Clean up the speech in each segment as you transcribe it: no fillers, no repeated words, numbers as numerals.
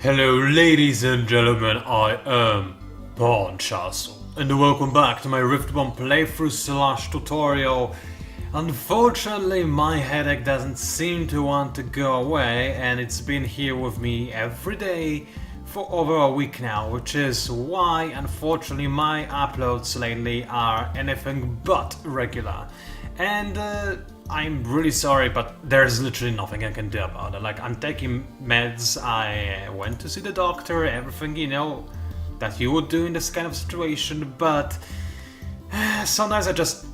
Hello ladies and gentlemen, I am PANCZASU and welcome back to my Riftborn playthrough / tutorial. Unfortunately my headache doesn't seem to want to go away and it's been here with me every day for over a week now, which is why unfortunately my uploads lately are anything but regular. And I'm really sorry, but there's literally nothing I can do about it. Like, I'm taking meds, I went to see the doctor, everything, you know, that you would do in this kind of situation, but sometimes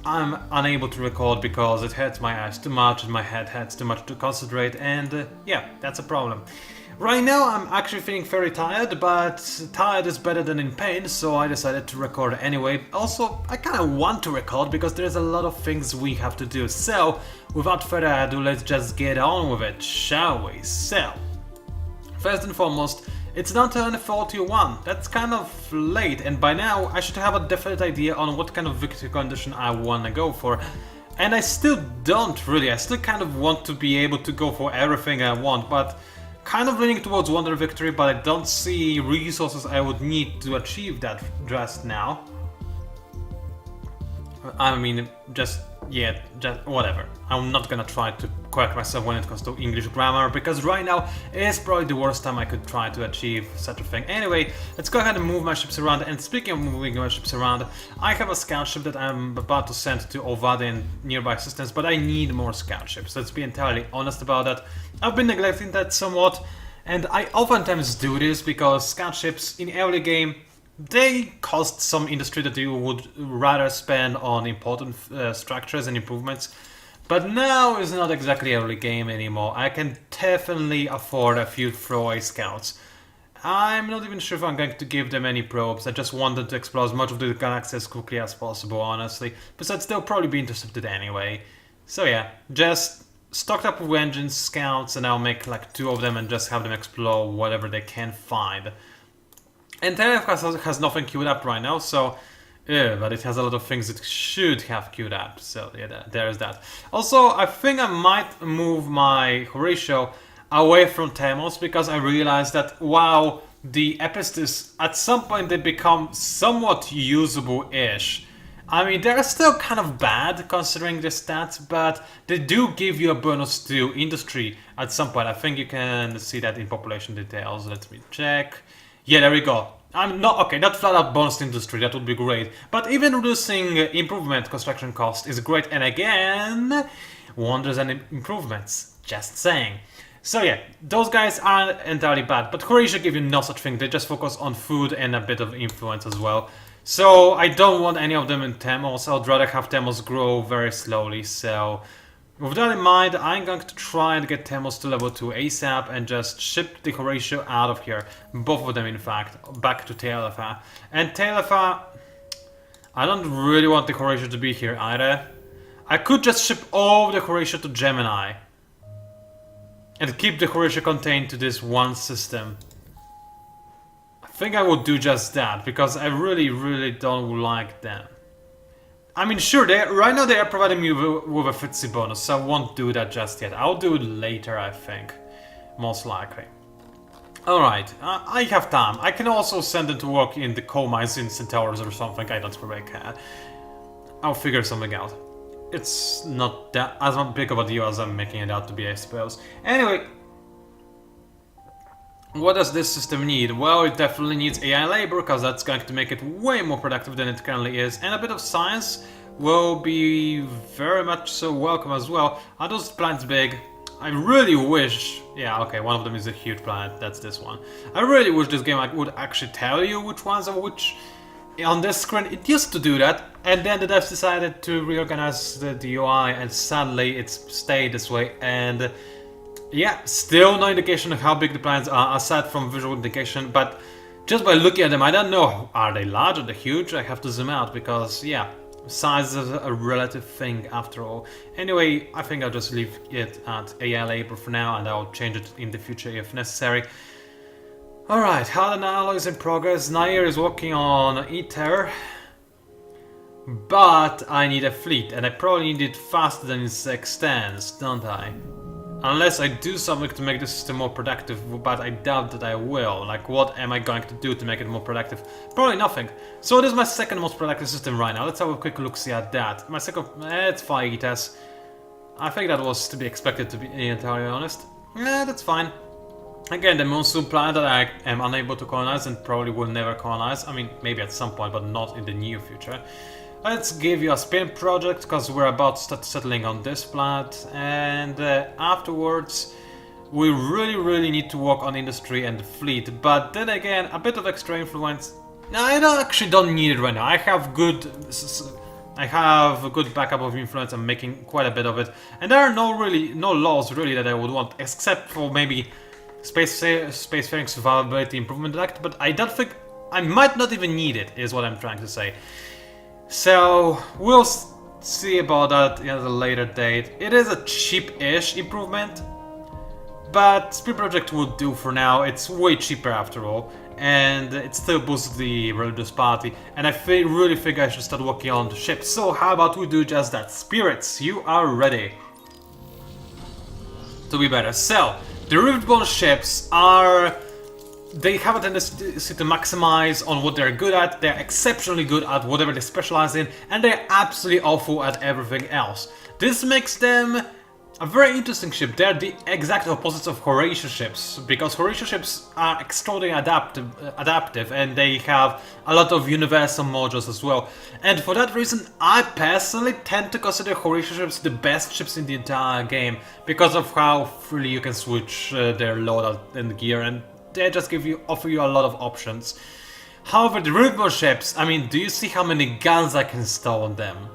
I'm unable to record because it hurts my eyes too much and my head hurts too much to concentrate, and yeah, that's a problem. Right now I'm actually feeling very tired, but tired is better than in pain, so I decided to record anyway. Also, I kinda want to record because there's a lot of things we have to do, so without further ado, let's just get on with it, shall we? So, first and foremost, it's down to 41. That's kind of late, and by now I should have a definite idea on what kind of victory condition I wanna go for. And I still don't really, I still kind of want to be able to go for everything I want, but kind of leaning towards Wonder Victory, but I don't see resources I would need to achieve that just now. I mean, just whatever. I'm not gonna try to correct myself when it comes to English grammar, because right now is probably the worst time I could try to achieve such a thing. Anyway, let's go ahead and move my ships around, and speaking of moving my ships around, I have a scout ship that I'm about to send to Ovada and nearby systems, but I need more scout ships, let's be entirely honest about that. I've been neglecting that somewhat, and I oftentimes do this because scout ships in early game, they cost some industry that you would rather spend on important structures and improvements. But now is not exactly early game anymore. I can definitely afford a few throwaway scouts. I'm not even sure if I'm going to give them any probes. I just want them to explore as much of the galaxy as quickly as possible, honestly. Besides, they'll probably be intercepted anyway. So yeah, just stocked up with engines, scouts, and I'll make like 2 of them and just have them explore whatever they can find. And Telev has nothing queued up right now, so but it has a lot of things it should have queued up, so yeah, there's that. Also, I think I might move my Horatio away from Thermos because I realized that while the Epistis, at some point they become somewhat usable-ish. I mean, they're still kind of bad considering the stats, but they do give you a bonus to industry at some point. I think you can see that in population details. Let me check. Yeah, there we go. I'm not okay, not flat out bonus to industry, that would be great. But even reducing improvement construction cost is great, and again, wonders and improvements. Just saying. So yeah, those guys aren't entirely bad, but Croatia give you no such thing. They just focus on food and a bit of influence as well. So I don't want any of them in Temos. I'd rather have Temos grow very slowly. So with that in mind, I'm going to try and get Temos to level 2 ASAP and just ship the Horatio out of here. Both of them, in fact, back to Tailfa. And Tailfa, I don't really want the Horatio to be here either. I could just ship all the Horatio to Gemini and keep the Horatio contained to this one system. I think I would do just that, because I really don't like them. I mean, sure, right now they are providing me with a Fitzy bonus, so I won't do that just yet. I'll do it later, I think. Most likely. Alright, I have time. I can also send them to work in the coal mines in Centaurus or something, I don't really care. I'll figure something out. It's not that as big of a deal as I'm making it out to be, I suppose. Anyway, what does this system need? Well, it definitely needs AI labor, because that's going to make it way more productive than it currently is, and a bit of science will be very much so welcome as well. Are those planets big? I really wish... Yeah, okay, one of them is a huge planet, that's this one. I really wish this game would actually tell you which ones are which. On this screen, it used to do that, and then the devs decided to reorganize the UI, and sadly it's stayed this way, and yeah, still no indication of how big the planets are, aside from visual indication, but just by looking at them, I don't know, are they large, are they huge? I have to zoom out, because yeah, size is a relative thing after all. Anyway, I think I'll just leave it at AI labor for now, and I'll change it in the future if necessary. Alright, hardened alloys in progress. Nair is working on Ether, but I need a fleet, and I probably need it faster than it extends, don't I? Unless I do something to make the system more productive, but I doubt that I will. Like, what am I going to do to make it more productive? Probably nothing. So it is my second most productive system right now. Let's have a quick look-see at that. My second... it's playtest. I think that was to be expected, to be entirely honest. That's fine. Again, the monsoon planet that I am unable to colonize and probably will never colonize. I mean, maybe at some point, but not in the near future. Let's give you a spin project, because we're about to start settling on this planet, and afterwards we really need to work on industry and the fleet. But then again, a bit of extra influence, I actually don't need it right now. I have a good backup of influence. I'm making quite a bit of it, and there are no laws really that I would want, except for maybe spacefaring survivability improvement act. But I don't think I might not even need it, is what I'm trying to say. So, we'll see about that at a later date. It is a cheap-ish improvement, but Speed Project would do for now. It's way cheaper after all, and it still boosts the religious party, and I really think I should start working on the ship. So how about we do just that? Spirits, you are ready to be better. So, the Riftborn ships are... They have a tendency to maximize on what they're good at. They're exceptionally good at whatever they specialize in, and they're absolutely awful at everything else. This makes them a very interesting ship. They're the exact opposites of Horatio ships, because Horatio ships are extraordinarily adaptive, and they have a lot of universal modules as well. And for that reason, I personally tend to consider Horatio ships the best ships in the entire game, because of how freely you can switch their loadout and gear, and they just offer you a lot of options. However, the Riftborn ships, I mean, do you see how many guns I can install on them?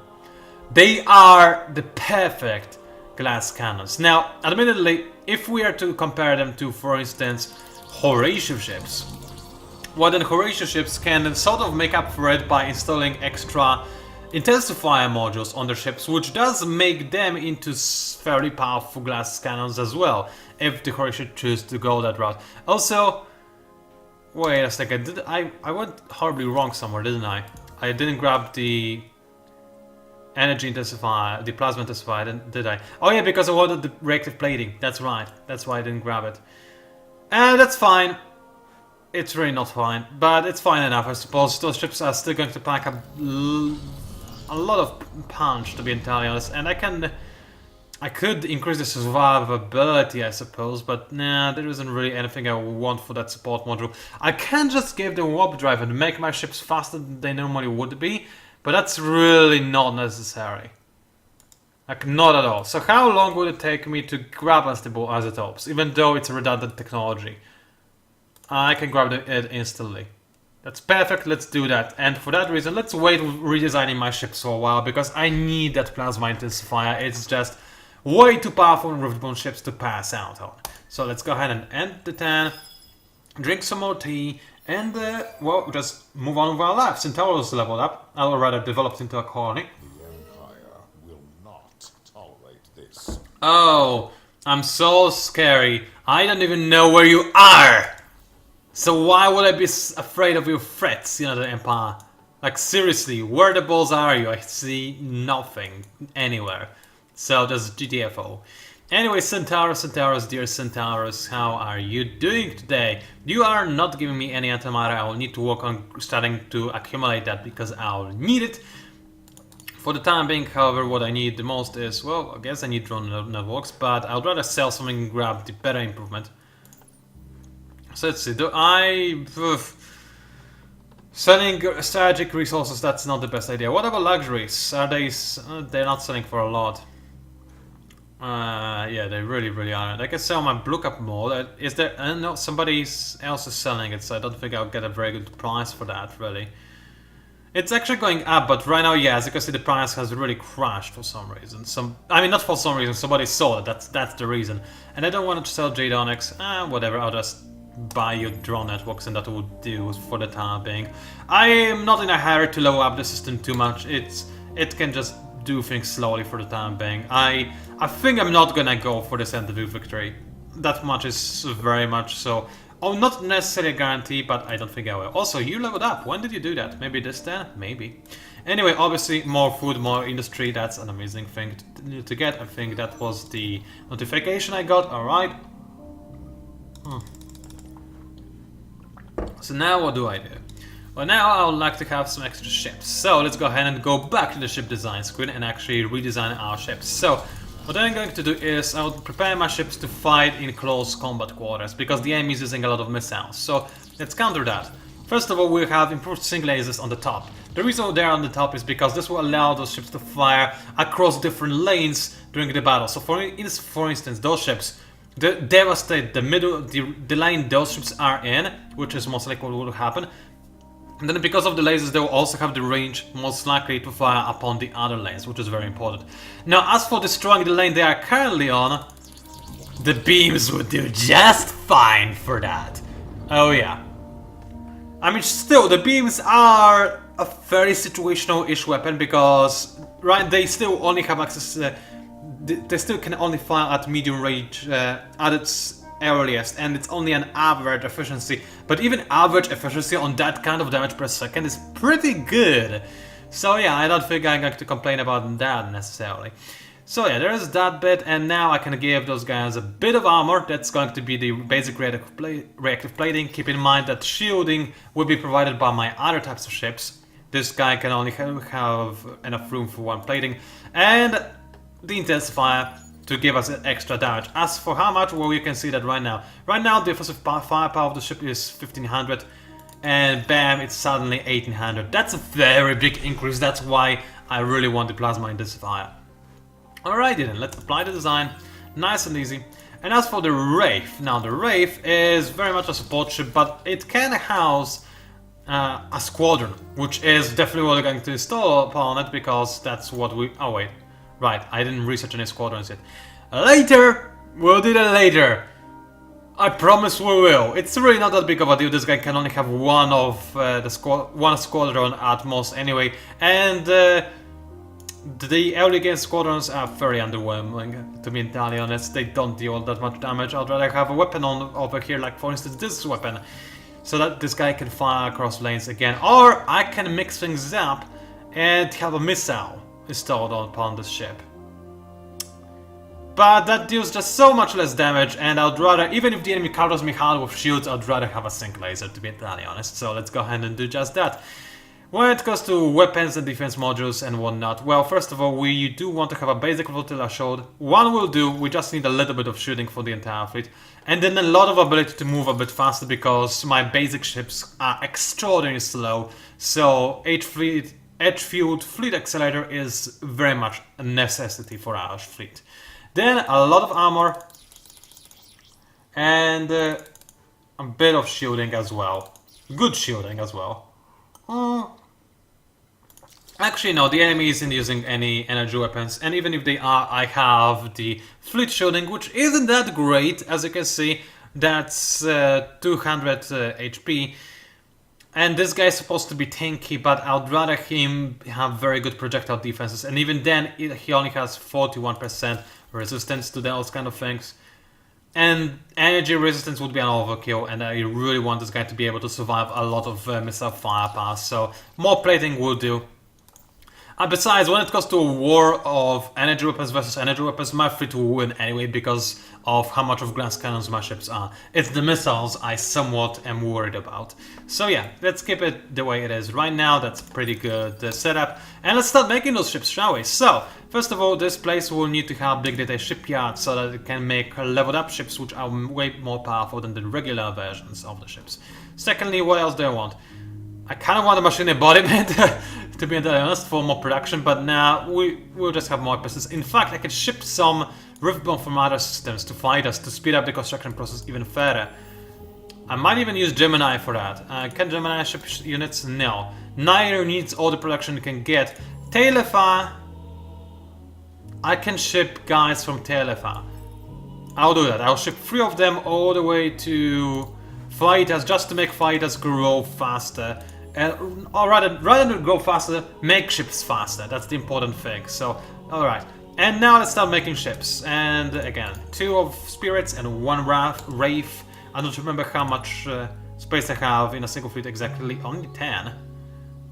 They are the perfect glass cannons. Now, admittedly, if we are to compare them to, for instance, Horatio ships, well then Horatio ships can sort of make up for it by installing extra intensifier modules on their ships, which does make them into fairly powerful glass cannons as well, if the Horatio choose to go that route. Also, wait a second, I went horribly wrong somewhere, didn't I? I didn't grab the energy intensifier, the plasma intensifier, did I? Oh yeah, because I wanted the reactive plating, that's right, that's why I didn't grab it. And that's fine. It's really not fine, but it's fine enough, I suppose. Those ships are still going to pack a lot of punch, to be entirely honest, and I could increase the survivability, I suppose, but nah, there isn't really anything I want for that support module. I can just give the warp drive and make my ships faster than they normally would be, but that's really not necessary. Like, not at all. So how long would it take me to grab unstable isotopes, even though it's a redundant technology? I can grab it instantly. That's perfect, let's do that. And for that reason, let's wait with redesigning my ships for a while, because I need that plasma intensifier. It's just way too powerful in Riftborn ships to pass out on. So let's go ahead and end the turn, drink some more tea, and well, just move on with our lives. Centauros leveled up, or rather developed into a colony. The Empire will not tolerate this. Oh, I'm so scary. I don't even know where you are! So why would I be afraid of your threats, you know, the Empire? Like, seriously, where the balls are you? I see nothing anywhere. So there's GTFO. Anyway, Centauros, dear Centauros, how are you doing today? You are not giving me any antimatter. I will need to work on starting to accumulate that, because I'll need it. For the time being, however, what I need the most is, well, I guess I need drone networks, but I'd rather sell something and grab the better improvement. So let's see, selling strategic resources, that's not the best idea. What about luxuries? Are they... they're not selling for a lot. Yeah, they really aren't. I can sell my blue cap more. Is there... no, somebody else is selling it, so I don't think I'll get a very good price for that, really. It's actually going up, but right now, yeah, as you can see, the price has really crashed for some reason. I mean, not for some reason, somebody sold it, that's the reason. And I don't want to sell Jade Onyx, whatever, I'll just buy your drone networks and that will do for the time being. I am not in a hurry to level up the system too much. It can just do things slowly for the time being. I think I'm not gonna go for this end of victory. That much is very much so. Oh, not necessarily a guarantee, but I don't think I will. Also, you leveled up. When did you do that? Maybe this then? Maybe. Anyway, obviously, more food, more industry. That's an amazing thing to get. I think that was the notification I got. Alright. So now what do I do? Well, now I would like to have some extra ships. So let's go ahead and go back to the ship design screen and actually redesign our ships. So what I'm going to do is I will prepare my ships to fight in close combat quarters because the enemy is using a lot of missiles. So let's counter that. First of all, we have improved sync lasers on the top. The reason they're on the top is because this will allow those ships to fire across different lanes during the battle. So for instance, those ships devastate the middle, the lane those ships are in, which is most likely what will happen. And then because of the lasers, they will also have the range, most likely, to fire upon the other lanes, which is very important. Now, as for destroying the lane they are currently on, the beams would do just fine for that. Oh yeah. I mean, still, the beams are a very situational-ish weapon because, right, they still only have access, they still can only fire at medium range at its earliest, and it's only an average efficiency, but even average efficiency on that kind of damage per second is pretty good. So yeah, I don't think I'm going to complain about that necessarily. So yeah, there's that bit, and now I can give those guys a bit of armor. That's going to be the basic reactive plating. Keep in mind that shielding will be provided by my other types of ships. This guy can only have enough room for one plating, and the intensifier to give us extra damage. As for how much, well, you can see that right now. Right now, the offensive firepower of the ship is 1500, and bam, it's suddenly 1800. That's a very big increase. That's why I really want the plasma intensifier. Alrighty then, let's apply the design. Nice and easy. And as for the Wraith, now the Wraith is very much a support ship, but it can house a squadron, which is definitely what we're going to install upon it, because that's what we... Oh wait. Right, I didn't research any squadrons yet. Later! We'll do that later. I promise we will. It's really not that big of a deal. This guy can only have one of one squadron at most anyway. And the early game squadrons are very underwhelming, to be entirely honest. They don't deal that much damage. I'd rather have a weapon on over here, like for instance this weapon, so that this guy can fire across lanes again. Or I can mix things up and have a missile installed upon this ship. But that deals just so much less damage, and I'd rather, even if the enemy counters me hard with shields, I'd rather have a sync laser, to be entirely honest. So let's go ahead and do just that. When it comes to weapons and defense modules and whatnot, well, first of all, we do want to have a basic flotilla shield. One will do, we just need a little bit of shooting for the entire fleet. And then a lot of ability to move a bit faster, because my basic ships are extraordinarily slow. So Edge-fueled fleet accelerator is very much a necessity for our fleet. Then a lot of armor and a bit of shielding as well. Good shielding as well. Actually no, the enemy isn't using any energy weapons, and even if they are, I have the fleet shielding, which isn't that great. As you can see, that's 200 HP. And this guy is supposed to be tanky, but I'd rather him have very good projectile defenses. And even then, he only has 41% resistance to those kind of things. And energy resistance would be an overkill, and I really want this guy to be able to survive a lot of missile firepower. So more plating will do. Besides, when it comes to a war of energy weapons versus energy weapons, my fleet will win anyway because of how much of glass cannons my ships are. It's the missiles I somewhat am worried about. So yeah, let's keep it the way it is right now. That's a pretty good setup. And let's start making those ships, shall we? So, first of all, this place will need to have big data shipyard so that it can make leveled up ships, which are way more powerful than the regular versions of the ships. Secondly, what else do I want? I kind of want a machine embodiment, to be entirely honest, for more production, but now we'll just have more pieces. In fact, I could ship some Riftborn from other systems to fight us, to speed up the construction process even further. I might even use Gemini for that. Can Gemini ship units? No. Nair needs all the production it can get. Tailefar, I can ship guys from Tailefar. I'll do that. I'll ship 3 of them all the way to fighters, just to make fighters grow faster. Or rather than grow faster, make ships faster. That's the important thing. So, alright. And now let's start making ships. And again, 2 of spirits and 1 wraith. I don't remember how much space I have in a single fleet exactly. Only 10.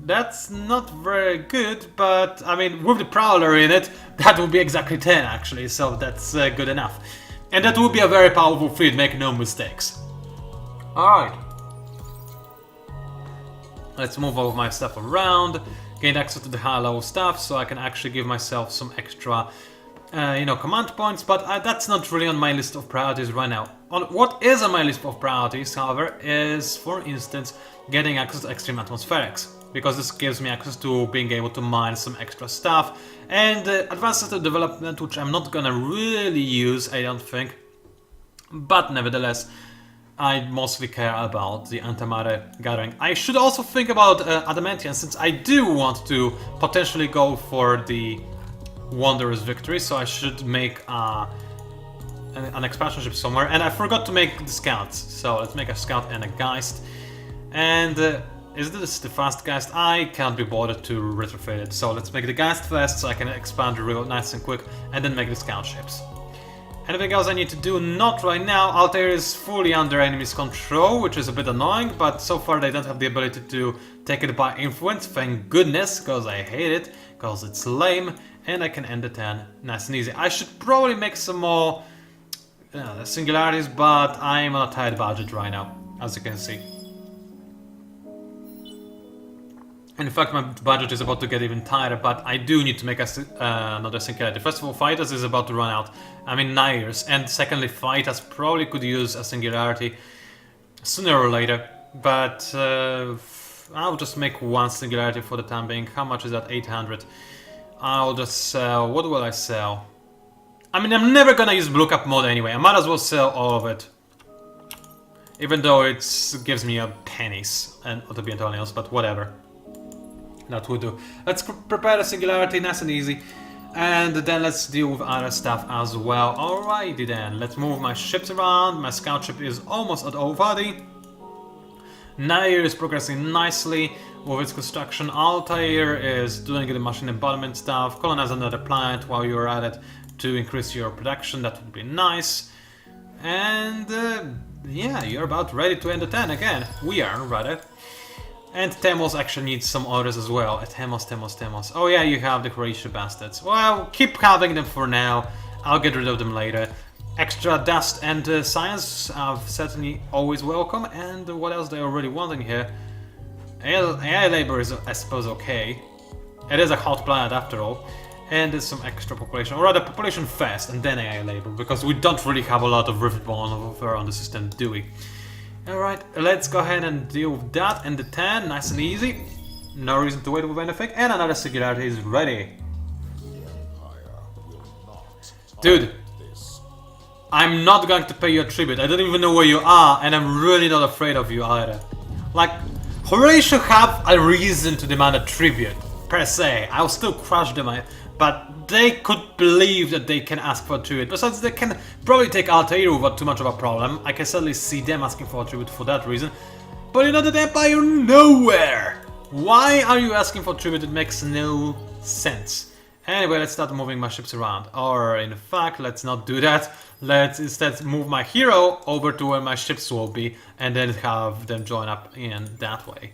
That's not very good, but I mean, with the Prowler in it, that would be exactly 10 actually, so that's good enough. And that would be a very powerful fleet, make no mistakes. Alright. Let's move all of my stuff around, gain access to the high level stuff, so I can actually give myself some extra, you know, command points, but that's not really on my list of priorities right now. What is on my list of priorities, however, is, for instance, getting access to extreme atmospherics, because this gives me access to being able to mine some extra stuff, and advanced system development, which I'm not gonna really use, I don't think, but nevertheless, I mostly care about the antimatter gathering. I should also think about adamantium, since I do want to potentially go for the Wanderer's Victory, so I should make an expansion ship somewhere. And I forgot to make the scouts, so let's make a scout and a Geist. And is this the fast Geist? I can't be bothered to retrofit it, so let's make the Geist first so I can expand real nice and quick, and then make the scout ships. Anything else I need to do? Not right now. Altair is fully under enemy's control, which is a bit annoying, but so far they don't have the ability to take it by influence, thank goodness, because I hate it, because it's lame, and I can end the turn nice and easy. I should probably make some more singularities, but I'm on a tight budget right now, as you can see. In fact, my budget is about to get even tighter, but I do need to make another singularity. First of all, Fighters is about to run out. I mean, Nairs. And secondly, Fighters probably could use a singularity sooner or later. But I'll just make one singularity for the time being. How much is that? 800. I'll just sell... What will I sell? I mean, I'm never gonna use Blue Cap mode anyway. I might as well sell all of it. Even though it gives me pennies, and to be entirely honest, but whatever. That would do. Let's prepare a singularity, nice and easy. And then let's deal with other stuff as well. Alrighty then, let's move my ships around. My scout ship is almost at Ovadi. Nair is progressing nicely with its construction. Altair is doing the machine embodiment stuff. Colonize another planet while you're at it to increase your production, that would be nice. And yeah, you're about ready to end the turn again. We are, rather. And Temos actually needs some orders as well. Temos. Oh yeah, you have the Croatia bastards. Well, keep having them for now. I'll get rid of them later. Extra dust and science are certainly always welcome. And what else do I really want in here? AI labor is, I suppose, okay. It is a hot planet after all. And there's some extra population. Or rather, population first and then AI labor. Because we don't really have a lot of Riftborn over on the system, do we? Alright, let's go ahead and deal with that and the 10, nice and easy. No reason to wait with anything, and another singularity is ready. Dude, I'm not going to pay you a tribute. I don't even know where you are, and I'm really not afraid of you either. Like, Horatio have a reason to demand a tribute, per se. I'll still crush them, but they could believe that they can ask for a tribute. Besides, they can probably take Altair without too much of a problem. I can certainly see them asking for a tribute for that reason. But you know, the Empire nowhere! Why are you asking for tribute? It makes no sense. Anyway, let's start moving my ships around. Or, in fact, let's not do that. Let's instead move my hero over to where my ships will be, and then have them join up in that way.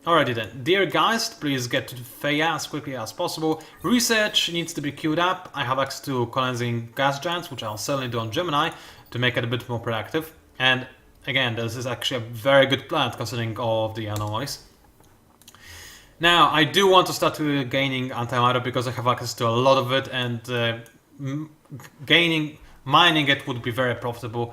Alrighty then. Dear Geist, please get to Theia as quickly as possible. Research needs to be queued up. I have access to colonizing gas giants, which I'll certainly do on Gemini, to make it a bit more productive. And, again, this is actually a very good planet, considering all of the anomalies. Now, I do want to start gaining antimatter because I have access to a lot of it, and mining it would be very profitable.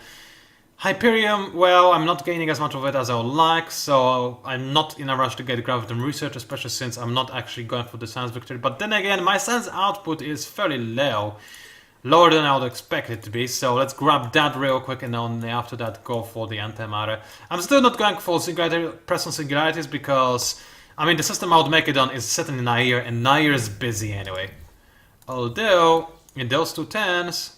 Hyperium, well, I'm not gaining as much of it as I would like, so I'm not in a rush to get graviton research, especially since I'm not actually going for the science victory. But then again, my science output is fairly low. Lower than I would expect it to be, so let's grab that real quick and only after that go for the antimatter. I'm still not going for press on singularities because, I mean, the system I would make it on is set in Nair, and Nair is busy anyway. Although, in those two turns,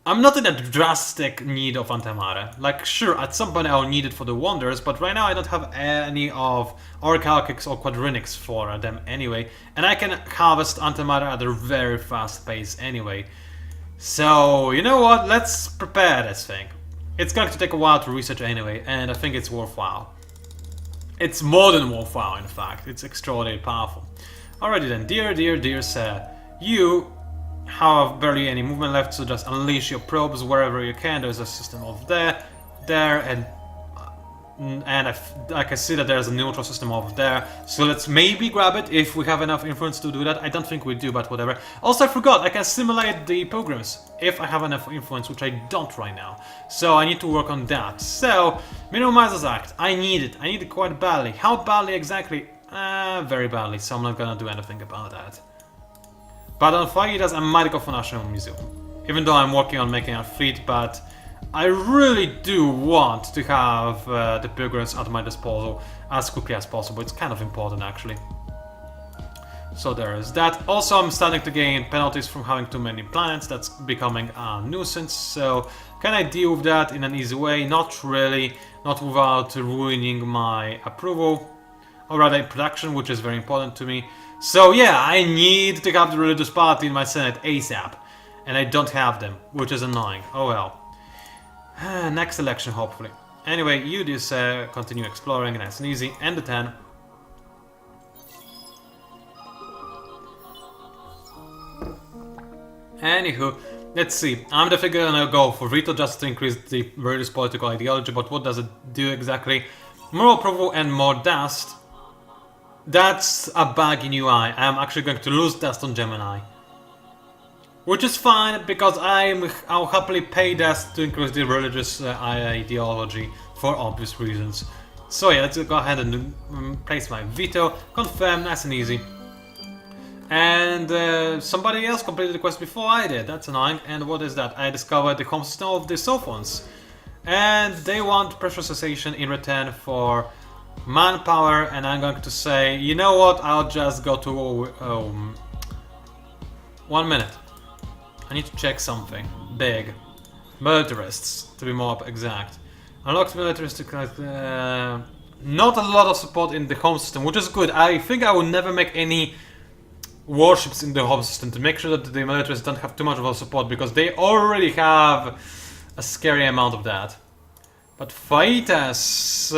I'm not in a drastic need of antimatter. Like, sure, at some point I'll need it for the Wanderers, but right now I don't have any of Orichalcics or Quadrinics for them anyway. And I can harvest antimatter at a very fast pace anyway. So, you know what? Let's prepare this thing. it's going to take a while to research anyway, and I think it's worthwhile. It's more than worthwhile, in fact. It's extraordinarily powerful. Alrighty then, dear sir, you have barely any movement left, so just unleash your probes wherever you can. There's a system over there, and I can see that there's a neutral system over there, so let's maybe grab it if we have enough influence to do that. I don't think we do, but whatever. Also, I forgot, I can simulate the pilgrims if I have enough influence, which I don't right now. So I need to work on that. So, Minimizers Act, I need it quite badly. How badly exactly? Very badly, so I'm not gonna do anything about that. But on Faidas, I might go for National Museum. Even though I'm working on making a fleet, but I really do want to have the pilgrims at my disposal as quickly as possible. It's kind of important, actually. So there is that. Also, I'm starting to gain penalties from having too many planets. That's becoming a nuisance. So can I deal with that in an easy way? Not really. Not without ruining my approval. Or rather, production, which is very important to me. So yeah, I need to have the religious party in my Senate ASAP. And I don't have them, which is annoying. Oh well. Next election, hopefully. Anyway, you just continue exploring, nice and easy. And the 10. Anywho, let's see. I'm definitely gonna go for veto just to increase the religious political ideology, but what does it do exactly? More approval and more dust. That's a bug in UI. I'm actually going to lose dust on Gemini. Which is fine, because I'll happily pay dust to increase the religious ideology for obvious reasons. So yeah, let's go ahead and place my veto. Confirm, nice and easy. And somebody else completed the quest before I did. That's annoying. And what is that? I discovered the home system of the Sophons. And they want pressure cessation in return for manpower. And I'm going to say, you know what? I'll just go to 1 minute. I need to check something big. Militarists, to be more exact. Unlocked militaristic. Not a lot of support in the home system, which is good. I think I will never make any warships in the home system to make sure that the militarists don't have too much of a support, because they already have a scary amount of that. But fighters,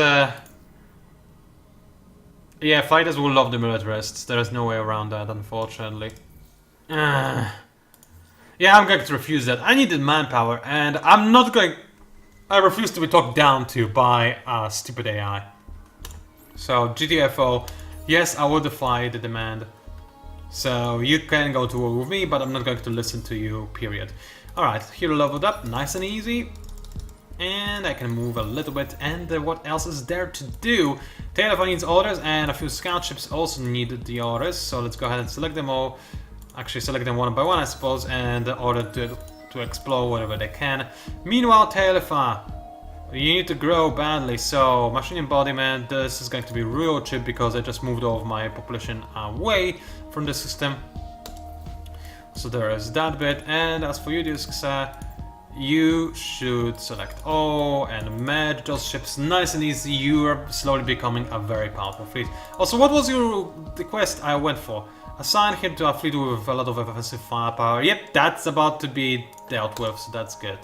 yeah, fighters will love the militarists. There is no way around that, unfortunately. Yeah, I'm going to refuse that. I needed manpower, and I'm not going... I refuse to be talked down to by a stupid AI. So, GTFO, yes, I will defy the demand. So, you can go to war with me, but I'm not going to listen to you, period. Alright, hero leveled up, nice and easy. And I can move a little bit, and what else is there to do? Telephone needs orders, and a few scout ships also need the orders, so let's go ahead and select them all. Actually, select them one by one, I suppose, and order to explore whatever they can. Meanwhile, Telefa, you need to grow badly, so machine embodiment, this is going to be real cheap because I just moved all of my population away from the system. So there is that bit, and as for you, discs, you should select all and merge those ships nice and easy. You are slowly becoming a very powerful fleet. Also, what was the quest I went for? Assign him to a fleet with a lot of offensive firepower. Yep, that's about to be dealt with, so that's good.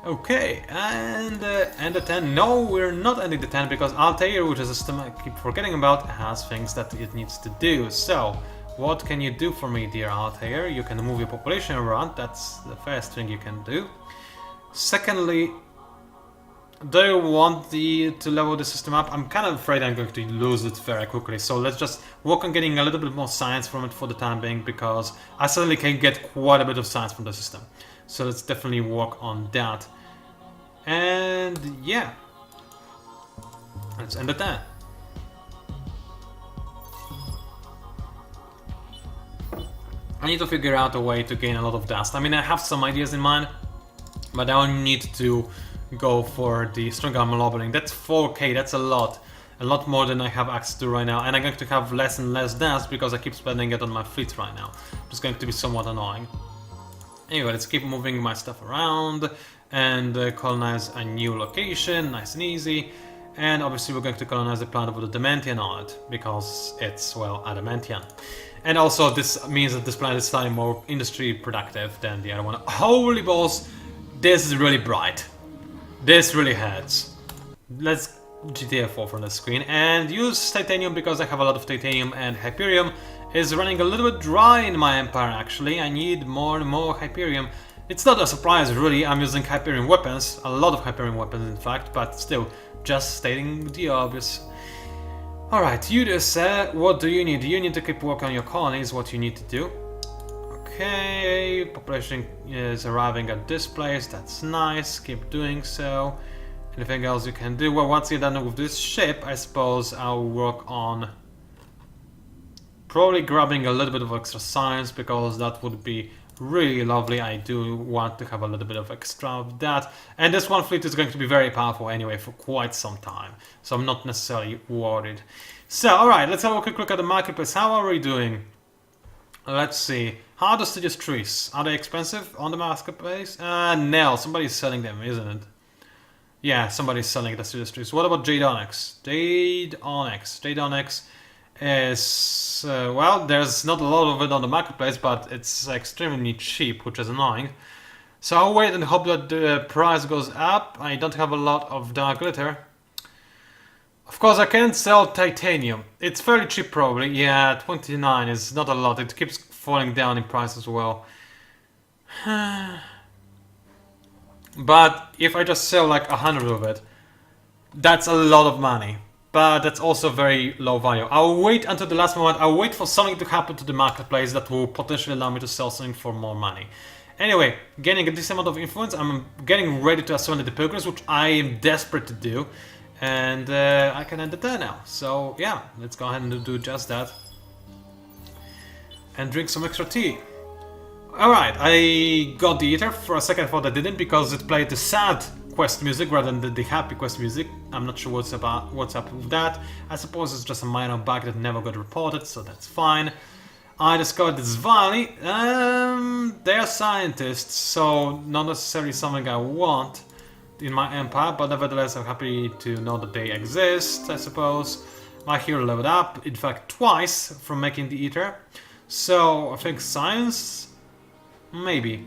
Okay, and end the 10. No, we're not ending the 10 because Altair, which is a system I keep forgetting about, has things that it needs to do. So, what can you do for me, dear Altair? You can move your population around, that's the first thing you can do. Secondly, do you want to level the system up? I'm kind of afraid I'm going to lose it very quickly, so let's just work on getting a little bit more science from it for the time being, because I suddenly can get quite a bit of science from the system. So let's definitely work on that. And yeah, let's end it there. I need to figure out a way to gain a lot of dust. I mean, I have some ideas in mind, but I will need to go for the strong armor leveling. That's 4k, that's a lot more than I have access to right now, and I'm going to have less and less dust because I keep spending it on my fleet right now, which is going to be somewhat annoying. Anyway, let's keep moving my stuff around and colonize a new location, nice and easy. And obviously we're going to colonize the planet with a Demantian on it, because it's, well, adamantian. And also this means that this planet is slightly more industry productive than the other one. Holy balls, this is really bright. This really hurts. Let's GTA 4 from the screen and use titanium because I have a lot of titanium, and Hyperium is running a little bit dry in my empire actually. I need more and more Hyperium. It's not a surprise really, I'm using Hyperium weapons, a lot of Hyperium weapons in fact, but still, just stating the obvious. Alright, you just what do you need? You need to keep working on your colonies, what you need to do. Okay, population is arriving at this place, that's nice, keep doing so. Anything else you can do? Well, once you're done with this ship, I suppose I'll work on probably grabbing a little bit of extra science, because that would be really lovely. I do want to have a little bit of extra of that. And this one fleet is going to be very powerful anyway for quite some time, so I'm not necessarily worried. So, alright, let's have a quick look at the marketplace. How are we doing? Let's see. How are the studios trees? Are they expensive on the marketplace? No, somebody's selling them, isn't it? Yeah, somebody's selling the studios trees. What about Jade Onyx? Jade Onyx. Jade Onyx is... well, there's not a lot of it on the marketplace, but it's extremely cheap, which is annoying. So I'll wait and hope that the price goes up. I don't have a lot of dark glitter. Of course, I can't sell titanium. It's fairly cheap probably. Yeah, 29 is not a lot. It keeps falling down in price as well. But if I just sell like 100 of it, that's a lot of money. But that's also very low value. I'll wait until the last moment. I'll wait for something to happen to the marketplace that will potentially allow me to sell something for more money. Anyway, getting a decent amount of influence. I'm getting ready to assimilate the pilgrims, which I am desperate to do. And I can end it there now. So yeah, let's go ahead and do just that. And drink some extra tea. Alright, I got the Ether. For a second I thought I didn't, because it played the sad quest music rather than the happy quest music. I'm not sure what's up with that. I suppose it's just a minor bug that never got reported, so that's fine. I discovered this valley. They're scientists, so not necessarily something I want in my empire, but nevertheless I'm happy to know that they exist, I suppose. My hero leveled up, in fact twice, from making the Ether. So I think science? Maybe.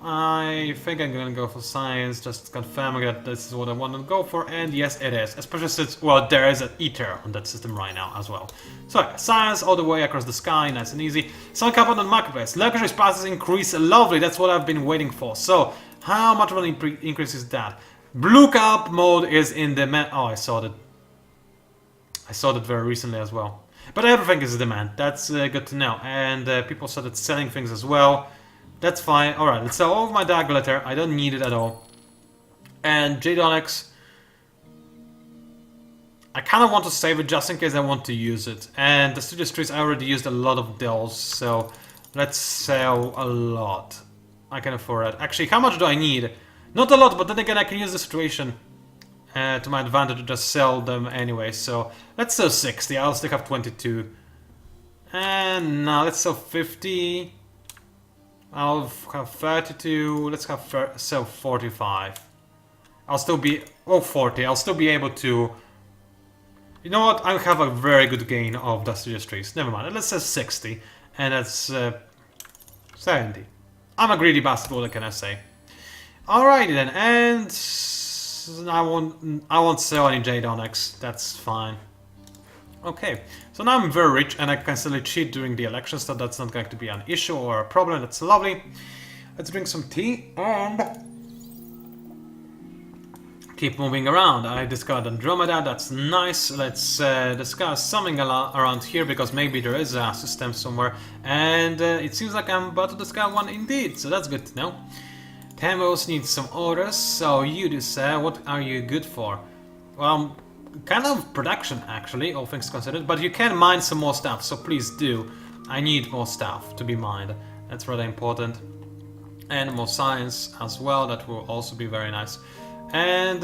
I think I'm gonna go for science, just confirming that this is what I want to go for, and yes it is. Especially since, well, there is an Ether on that system right now as well. So yeah, science all the way across the sky, nice and easy. Some cover on the marketplace. Luxury prices increase, lovely, that's what I've been waiting for. So, how much of an increase is that? Blue Cup mode is in demand. Oh, I saw that. I saw that very recently as well. But everything is in demand, that's good to know. And people started selling things as well. That's fine. Alright, let's sell all of my dark glitter. I don't need it at all. And Jade Onyx, I kind of want to save it just in case I want to use it. And the studio trees, I already used a lot of those, so let's sell a lot. I can afford it. Actually, how much do I need? Not a lot, but then again I can use the situation to my advantage to just sell them anyway. So let's sell 60, I'll still have 22. And now let's sell 50. I'll have 32, let's have sell 45. I'll still be, oh 40, I'll still be able to... You know what, I'll have a very good gain of the studio trees. Never mind, let's say 60. And that's 70. I'm a greedy bastard, what can I say? Alrighty then, and I won't sell any Jade Onyx, that's fine. Okay, so now I'm very rich and I can still cheat during the elections, so that's not going to be an issue or a problem, that's lovely. Let's drink some tea and keep moving around. I discovered Andromeda, that's nice. Let's discuss something around here, because maybe there is a system somewhere, and it seems like I'm about to discover one indeed, so that's good to know. Tamos needs some orders, so you do, what are you good for? Well, kind of production actually, all things considered, but you can mine some more stuff, so please do. I need more stuff to be mined, that's rather important. And more science as well, that will also be very nice. And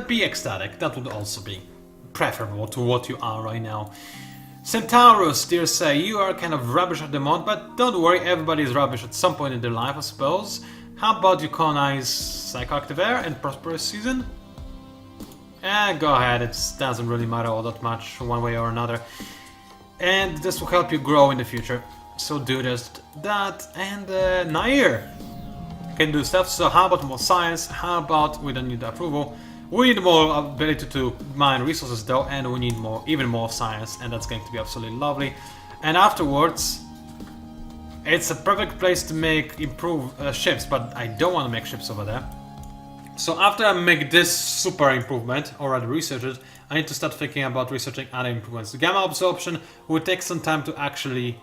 be ecstatic, that would also be preferable to what you are right now. Centaurus, dear say, you are kind of rubbish at the moment, but don't worry, everybody is rubbish at some point in their life, I suppose. How about you colonize Psychoactive Air and Prosperous Season? Go ahead, it doesn't really matter all that much, one way or another. And this will help you grow in the future. So do just that, and Nair. can do stuff. So how about more science? How about we don't need the approval? We need more ability to mine resources though, and we need more, even more science, and that's going to be absolutely lovely. And afterwards, it's a perfect place to improve ships, but I don't want to make ships over there. So after I make this super improvement, already researched, I need to start thinking about researching other improvements. The gamma absorption will take some time to actually,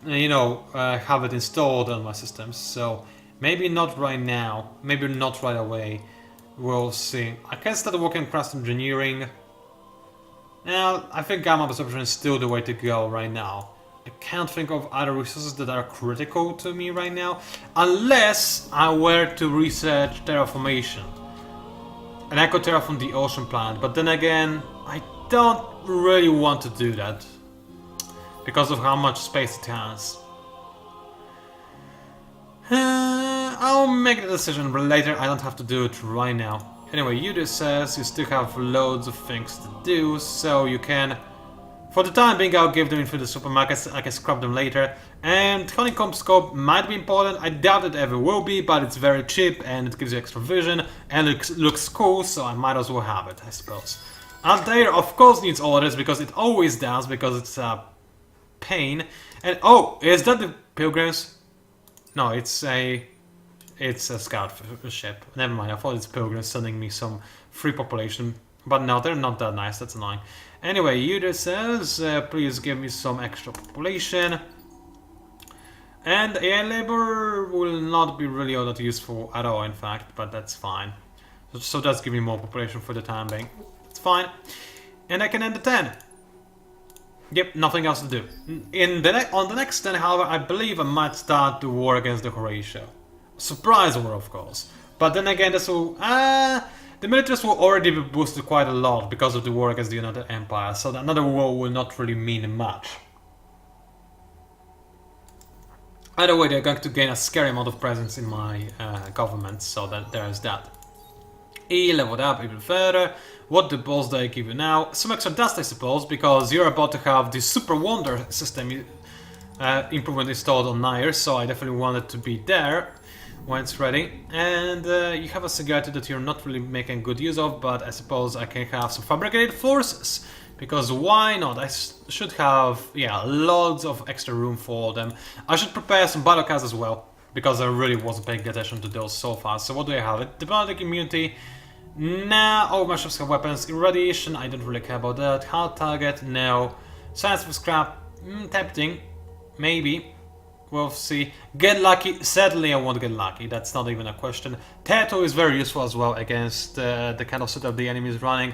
you know, have it installed on my systems. So maybe not right now, maybe not right away. We'll see. I can start working on crust engineering. Now, I think gamma absorption is still the way to go right now. I can't think of other resources that are critical to me right now, unless I were to research terraformation. And I could terraform the ocean planet, but then again, I don't really want to do that because of how much space it has. I'll make the decision later, I don't have to do it right now. Anyway, Yudu says you still have loads of things to do, so you can... For the time being, I'll give them into the supermarkets, I can scrap them later. And honeycomb scope might be important, I doubt it ever will be, but it's very cheap and it gives you extra vision and it looks cool, so I might as well have it, I suppose. Altair of course needs orders, because it always does, because it's a pain. And oh, is that the pilgrims? No, it's a scout ship. Never mind, I thought it's pilgrims sending me some free population. But no, they're not that nice, that's annoying. Anyway, Yuda says, please give me some extra population. And AI labor will not be really all that useful at all, in fact, but that's fine. So that's give me more population for the time being. It's fine. And I can end the 10. Yep, nothing else to do. On the next 10, however, I believe I might start the war against the Horatio. Surprise war, of course. But then again, this will... the militaries will already be boosted quite a lot because of the war against the United Empire, so another war will not really mean much. Either way, they're going to gain a scary amount of presence in my government, so that there's that. E leveled up even further. What the balls do I give you now? Some extra dust, I suppose, because you're about to have the Super Wonder system improvement installed on Nair, so I definitely want it to be there when it's ready. And you have a security that you're not really making good use of, but I suppose I can have some fabricated forces, because why not? I should have, yeah, loads of extra room for them. I should prepare some battle cards as well, because I really wasn't paying attention to those so far. So what do I have? Diplomatic immunity. Nah, all my ships have weapons. Irradiation, I don't really care about that. Hard target, no. Science for scrap, tempting. Maybe. We'll see. Get lucky. Sadly, I won't get lucky. That's not even a question. Tattoo is very useful as well against the kind of setup the enemy is running.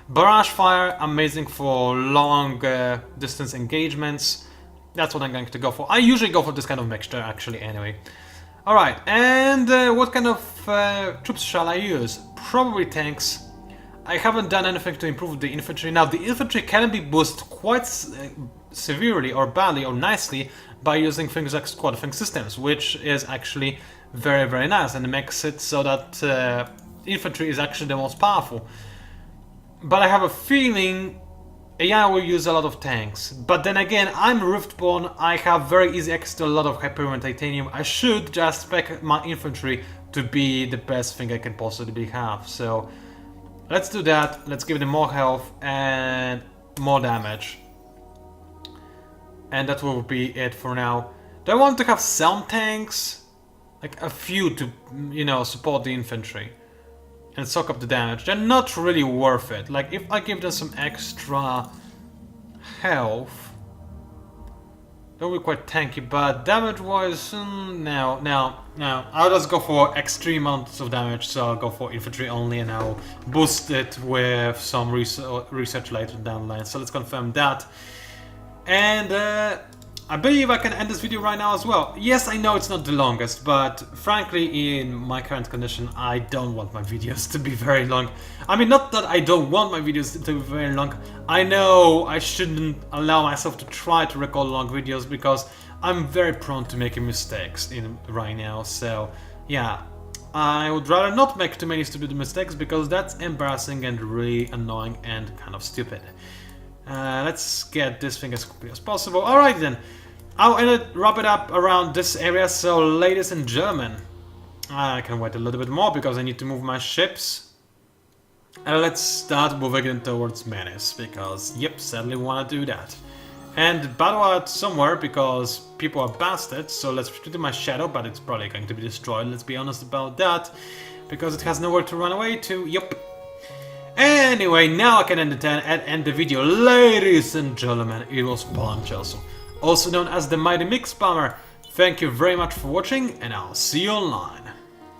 Barrage fire, amazing for long distance engagements. That's what I'm going to go for. I usually go for this kind of mixture, actually, anyway. Alright, and what kind of troops shall I use? Probably tanks. I haven't done anything to improve the infantry. Now, the infantry can be boosted quite severely or badly or nicely by using things like squad thing systems, which is actually very, very nice, and it makes it so that infantry is actually the most powerful. But I have a feeling AI will use a lot of tanks. But then again, I'm Riftborn, I have very easy access to a lot of Hyperion Titanium. I should just spec my infantry to be the best thing I can possibly have. So let's do that, let's give them more health and more damage. And that will be it for now. Do I want to have some tanks? Like a few to, you know, support the infantry and soak up the damage. They're not really worth it. Like, if I give them some extra health, that will be quite tanky, but damage-wise, no. I'll just go for extreme amounts of damage, so I'll go for infantry only, and I'll boost it with some research later down the line. So let's confirm that. And I believe I can end this video right now as well. Yes, I know it's not the longest, but frankly, in my current condition, I don't want my videos to be very long. I mean, not that I don't want my videos to be very long. I know I shouldn't allow myself to try to record long videos, because I'm very prone to making mistakes right now. So, yeah, I would rather not make too many stupid mistakes, because that's embarrassing and really annoying and kind of stupid. Let's get this thing as quickly as possible. Alright then, I'll wrap it up around this area. So, ladies and gentlemen, I can wait a little bit more because I need to move my ships. And let's start moving in towards Menace, because, yep, sadly wanna do that. And battle out somewhere, because people are bastards, so let's retreat to my shadow, but it's probably going to be destroyed, let's be honest about that. Because it has nowhere to run away to, yep. Anyway, now I can end the video. Ladies and gentlemen, it was PANCZASU, also known as the Mighty Mix Spammer. Thank you very much for watching, and I'll see you online.